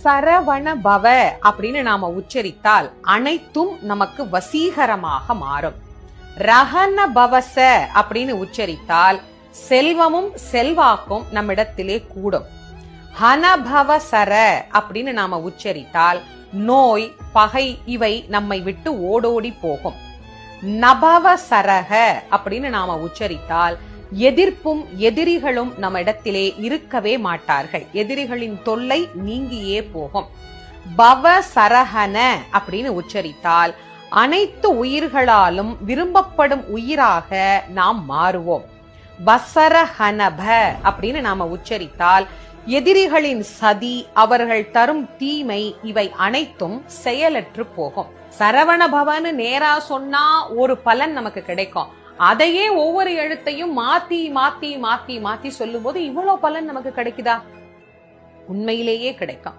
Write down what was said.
சரவண பவ அப்படின்னு நாம உச்சரித்தால் அனைத்தும் நமக்கு வசீகரமாக மாறும். ரஹன பவச அப்படின்னு உச்சரித்தால் செல்வமும் செல்வாக்கும் நம்மிடத்திலே கூடும். ஹனபவ சர அப்படின்னு நாம உச்சரித்தால் நோய் பகை இவை நம்மை விட்டு ஓடோடி போகும். நபவ சரக அப்படின்னு நாம உச்சரித்தால் எதிர்ப்பும் எதிரிகளும் நம்ம இடத்திலே இருக்கவே மாட்டார்கள். எதிரிகளின் தொல்லை நீங்கியே போகும். பவ சரஹன அப்படின்னு உச்சரித்தால் அனைத்து உயிர்களாலும் விரும்பப்படும் உயிராக நாம் மாறுவோம். வசரஹனப அப்படின்னு நாம உச்சரித்தால் எதிரிகளின் சதி, அவர்கள் தரும் தீமை இவை அனைத்தும் செயலற்று போகும். சரவண பவன்னு நேரா சொன்னா ஒரு பலன் நமக்கு கிடைக்கும். அதையே ஒவ்வொரு எழுத்தையும் மாத்தி மாத்தி மாத்தி மாத்தி சொல்லும் போது இவ்வளவு பலன் நமக்கு கிடைக்குதா? உண்மையிலேயே கிடைக்கும்.